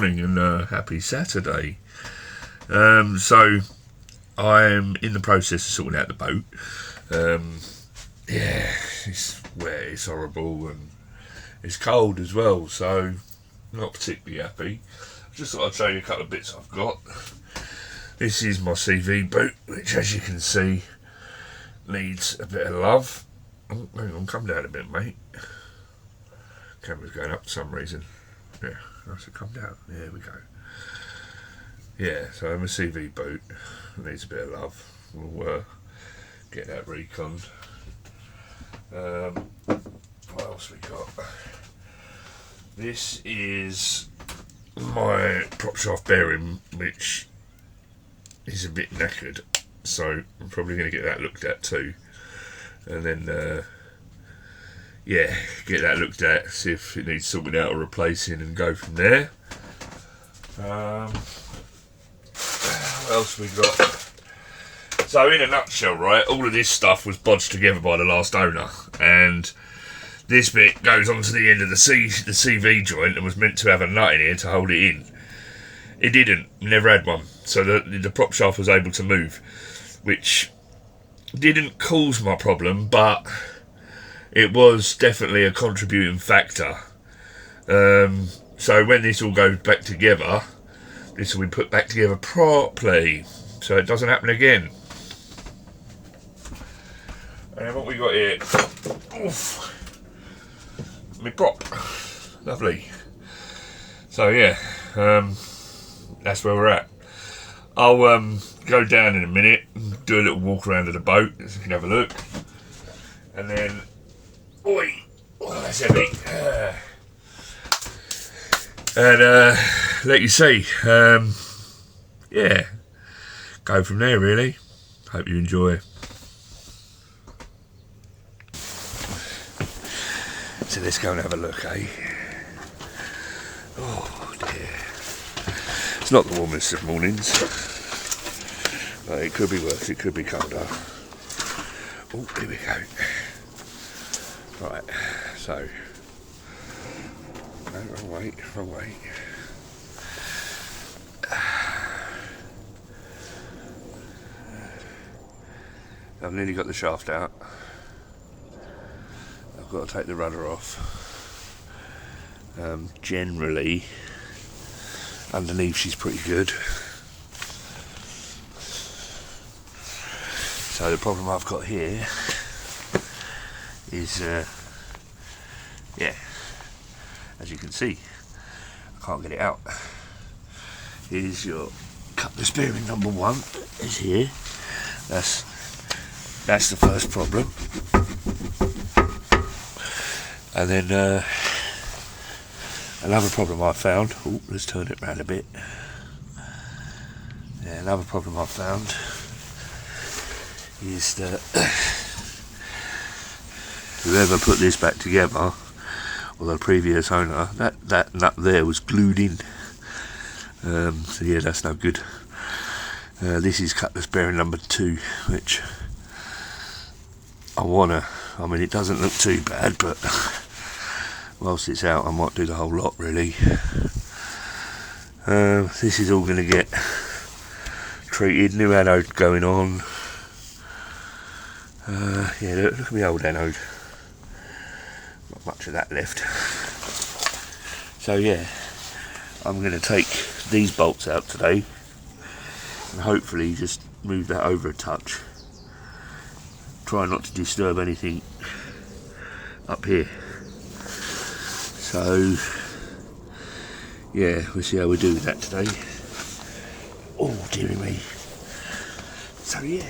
morning and happy Saturday. So I'm in the process of sorting out the boat. Yeah, it's wet, it's horrible, and it's cold as well, so not particularly happy. I just thought I'd show you a couple of bits I've got. This is my CV boot, which, as you can see, needs a bit of love. Oh, hang on, come down a bit, mate. Camera's going up for some reason. Yeah, nice to come down. There we go. Yeah, so I'm a CV boot. It needs a bit of love. We'll get that reconned. What else we got? This is my prop shaft bearing, which is a bit knackered, so I'm probably going to get that looked at too, and then yeah, get that looked at, see if it needs sorting out or replacing, and go from there. What else we got? So in a nutshell, right, all of this stuff was bodged together by the last owner, and this bit goes onto the end of the CV joint and was meant to have a nut in here to hold it in. It didn't, never had one, so the prop shaft was able to move, which didn't cause my problem, but it was definitely a contributing factor. So when this all goes back together, this will be put back together properly, so it doesn't happen again. And what we got here, oof, my prop, lovely. So yeah, that's where we're at. I'll go down in a minute, do a little walk around of the boat, so you can have a look, and then, oi, oh, that's heavy, and let you see, yeah, go from there really. Hope you enjoy. So let's go and have a look, eh? Oh dear. It's not the warmest of mornings. But it could be worse, it could be colder. Oh, here we go. Right, so. No, wrong way, wrong way. I've nearly got the shaft out. I've got to take the rudder off. Generally, underneath she's pretty good. So the problem I've got here is, yeah, as you can see, I can't get it out. Here's your Cutlass bearing number 1. Is here. That's the first problem. And then another problem I found. Oh, let's turn it around a bit. Yeah, another problem I found is that whoever put this back together, or the previous owner, that nut there was glued in. So yeah, that's no good. This is Cutlass bearing number 2, which I mean, it doesn't look too bad, but whilst it's out, I might do the whole lot really. This is all going to get treated, new anode going on. Yeah, look at my old anode. Not much of that left. So yeah, I'm going to take these bolts out today and hopefully just move that over a touch. Try not to disturb anything up here. So yeah, we'll see how we do with that today. Oh dearie me. So yeah,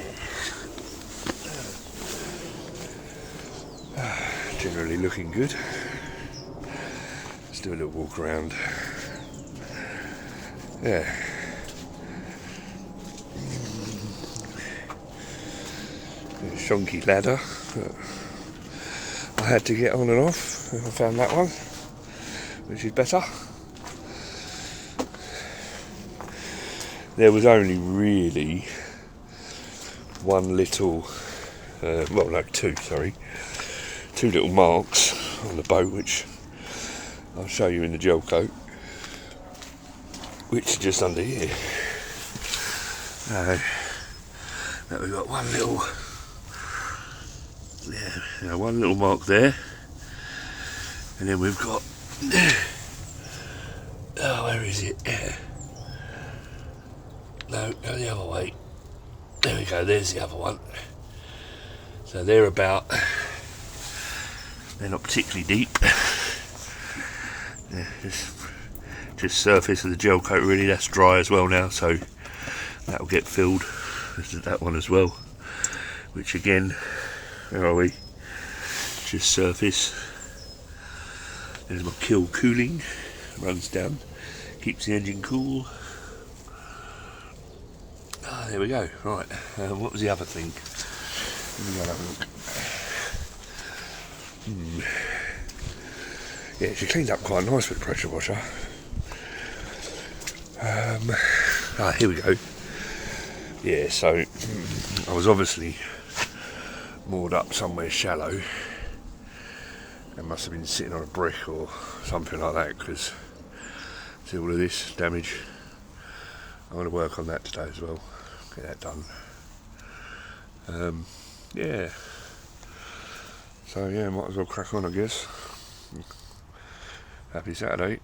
generally looking good. Let's do a little walk around. Yeah. A shonky ladder that I had to get on and off. I found that one, which is better. There was only really one little, well no, two little marks on the boat, which I'll show you in the gel coat. which is just under here. Now we've got one little mark there, and then we've got, oh, where is it? No, go the other way. There we go, there's the other one. So they're not particularly deep. Yeah, just surface of the gel coat really. That's dry as well now, so that'll get filled. There's that one as well, which again, where are we? Just surface. There's my kill cooling, runs down, keeps the engine cool. Ah, there we go. Right, what was the other thing? Let me go and have a look. Yeah, she cleaned up quite nice with the pressure washer. Here we go. Yeah, so I was obviously moored up somewhere shallow. It must have been sitting on a brick or something like that, because see all of this damage. I'm going to work on that today as well, get that done. Yeah, so yeah, might as well crack on, I guess. Happy Saturday.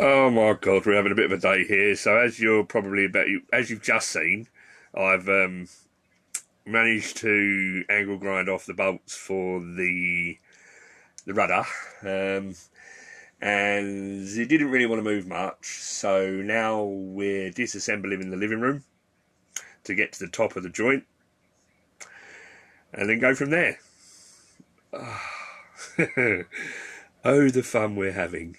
Oh my God, we're having a bit of a day here. So as you've just seen, I've managed to angle grind off the bolts for the rudder, and it didn't really want to move much. So now we're disassembling in the living room to get to the top of the joint, and then go from there. Oh, the fun we're having.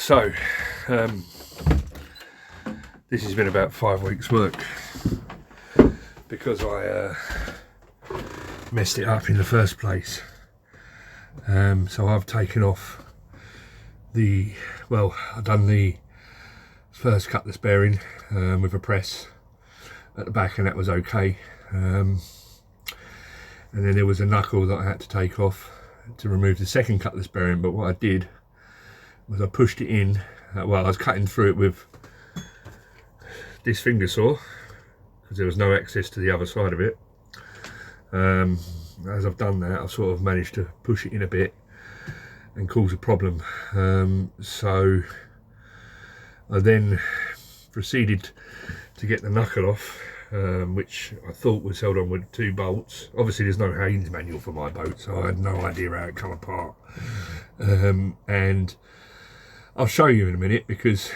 so this has been about 5 weeks work because I messed it up in the first place. So I've taken off I've done the first cutlass bearing with a press at the back, and that was okay. And then there was a knuckle that I had to take off to remove the second cutlass bearing, but what I did was I pushed it in. I was cutting through it with this finger saw because there was no access to the other side of it. As I've done that, I've sort of managed to push it in a bit and cause a problem. So I then proceeded to get the knuckle off, which I thought was held on with 2 bolts. Obviously there's no Haynes manual for my boat, so I had no idea how it come apart. And I'll show you in a minute because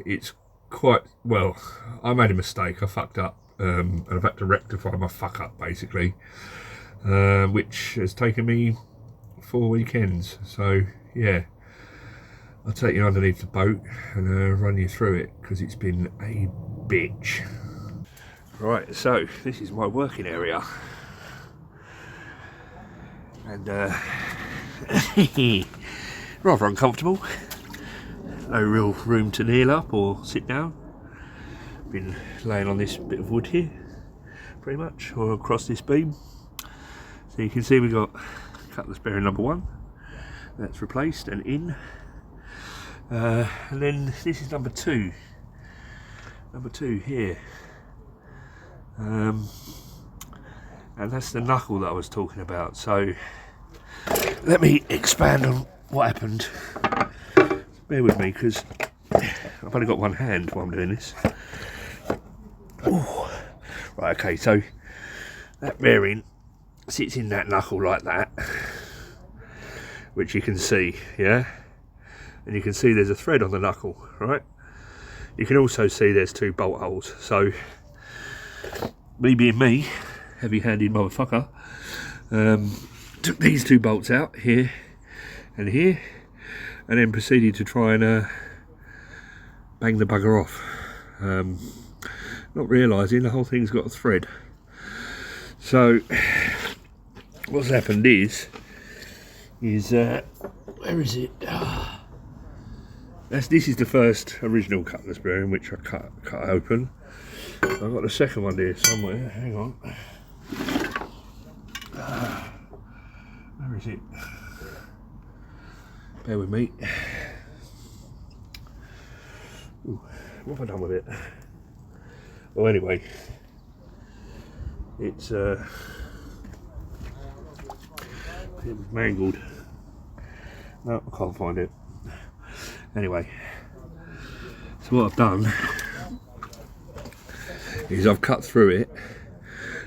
it's quite, well, I made a mistake, I fucked up, and I've had to rectify my fuck up basically, which has taken me 4 weekends. So yeah, I'll take you underneath the boat and run you through it because it's been a bitch. Right, so this is my working area, and rather uncomfortable. No real room to kneel up or sit down. Been laying on this bit of wood here, pretty much, or across this beam. So you can see we've got cutlass bearing number 1. That's replaced and in. And then this is number 2. Number 2 here. And that's the knuckle that I was talking about. So let me expand on what happened. Bear with me because I've only got one hand while I'm doing this. Ooh. Right, okay, so that bearing sits in that knuckle like that, which you can see, yeah? And you can see there's a thread on the knuckle, right? You can also see there's 2 bolt holes. So me being me, heavy-handed motherfucker, took these 2 bolts out, here and here, and then proceeded to try and bang the bugger off, not realising the whole thing's got a thread. So what's happened is where is it? This is the first original cutlass bearing which I cut open. I've got the second one here somewhere. Hang on. Where is it? Bear with me. Ooh, what have I done with it? Well, anyway, it's mangled. No, I can't find it. Anyway, so what I've done is I've cut through it,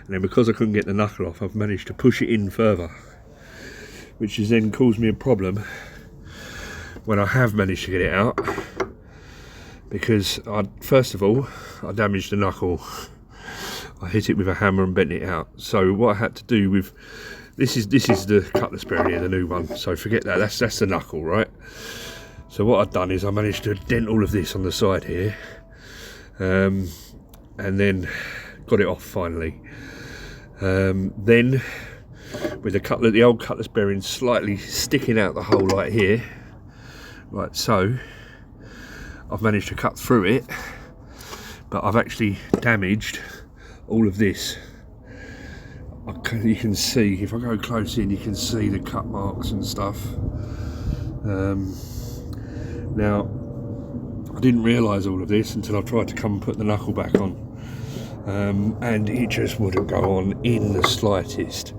and then because I couldn't get the knuckle off, I've managed to push it in further, which has then caused me a problem when I have managed to get it out, because first of all I damaged the knuckle. I hit it with a hammer and bent it out. So what I had to do with this is the cutlass bearing here, the new one, so forget that, that's the knuckle, right? So what I've done is I managed to dent all of this on the side here, and then got it off finally. Then with the old cutlass bearing slightly sticking out the hole right here, like so, I've managed to cut through it, but I've actually damaged all of this. You can see, if I go close in, you can see the cut marks and stuff. Now, I didn't realise all of this until I tried to come and put the knuckle back on, and it just wouldn't go on in the slightest.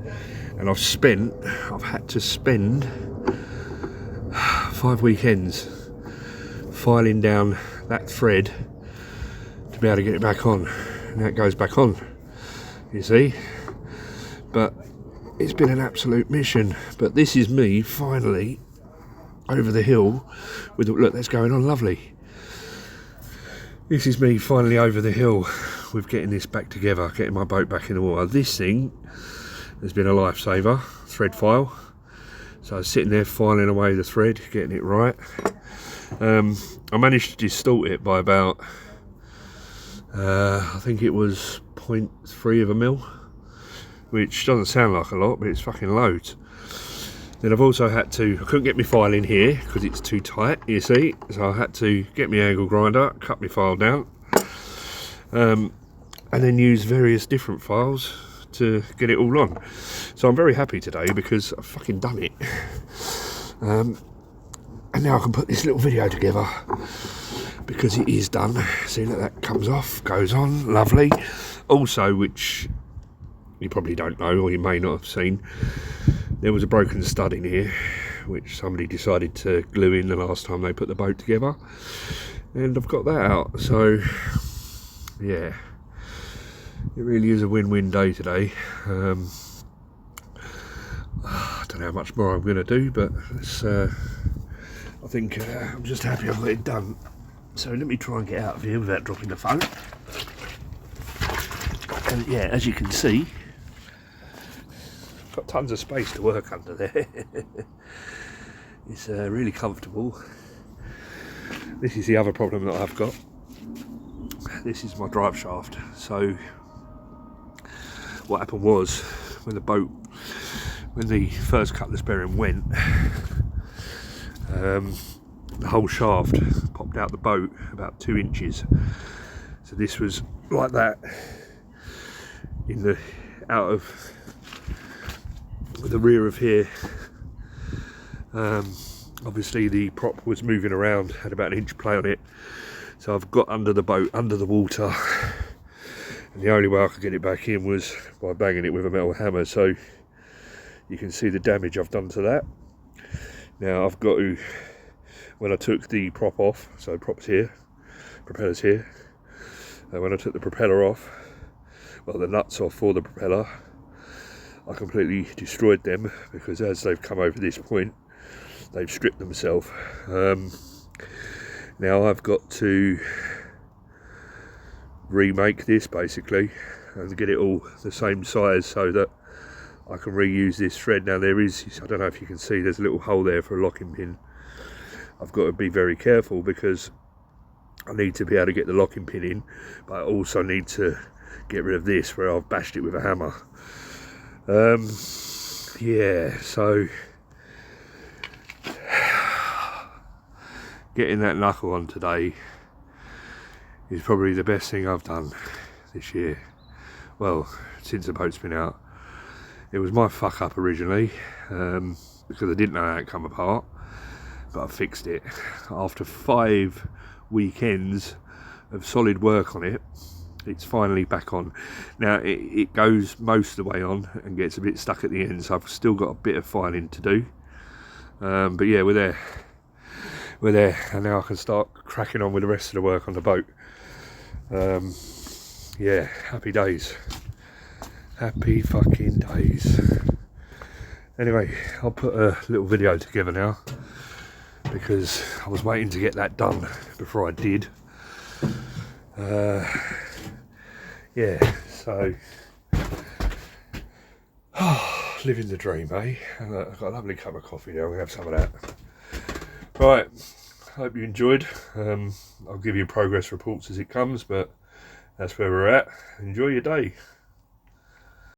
And I've had to spend 5 weekends filing down that thread to be able to get it back on. Now it goes back on, you see. But it's been an absolute mission. But this is me finally over the hill with, look, that's going on lovely. This is me finally over the hill with getting this back together, getting my boat back in the water. This thing has been a lifesaver, thread file. So I was sitting there filing away the thread, getting it right. I managed to distort it by about I think it was 0.3 of a mil, which doesn't sound like a lot, but it's fucking loads. Then I've also had to, I couldn't get my file in here because it's too tight, you see, so I had to get my angle grinder, cut my file down, and then use various different files to get it all on. So I'm very happy today because I've fucking done it. And now I can put this little video together because it is done. See, look, that comes off, goes on, lovely. Also, which you probably don't know, or you may not have seen, there was a broken stud in here which somebody decided to glue in the last time they put the boat together, and I've got that out. So yeah, it really is a win-win day today. I don't know how much more I'm going to do, but it's, I think I'm just happy I've got it done. So let me try and get out of here without dropping the phone. And yeah, as you can see, got tons of space to work under there. It's really comfortable. This is the other problem that I've got. This is my drive shaft. So what happened was, when the first Cutlass bearing went, the whole shaft popped out the boat about 2 inches. So this was like that out of the rear of here. Obviously the prop was moving around, had about 1 inch play on it, so I've got under the boat, under the water, and the only way I could get it back in was by banging it with a metal hammer. So you can see the damage I've done to that. Now I've got to, when I took the prop off, so prop's here, propeller's here, and when I took the propeller off, well, the nuts off for the propeller, I completely destroyed them, because as they've come over this point, they've stripped themselves. Now I've got to remake this basically and get it all the same size so that I can reuse this thread. Now there is, I don't know if you can see, there's a little hole there for a locking pin. I've got to be very careful because I need to be able to get the locking pin in, but I also need to get rid of this where I've bashed it with a hammer. Yeah, so getting that knuckle on today is probably the best thing I've done this year. Well, since the boat's been out. It was my fuck up originally, because I didn't know how it come apart, but I fixed it. After 5 weekends of solid work on it, it's finally back on. Now it goes most of the way on and gets a bit stuck at the end, so I've still got a bit of filing to do. But yeah, we're there, and now I can start cracking on with the rest of the work on the boat. Yeah, happy days. Happy fucking days. Anyway, I'll put a little video together now because I was waiting to get that done before I did. Yeah, so living the dream, eh? I've got a lovely cup of coffee now. We'll have some of that. Right, hope you enjoyed. I'll give you progress reports as it comes, but that's where we're at. Enjoy your day.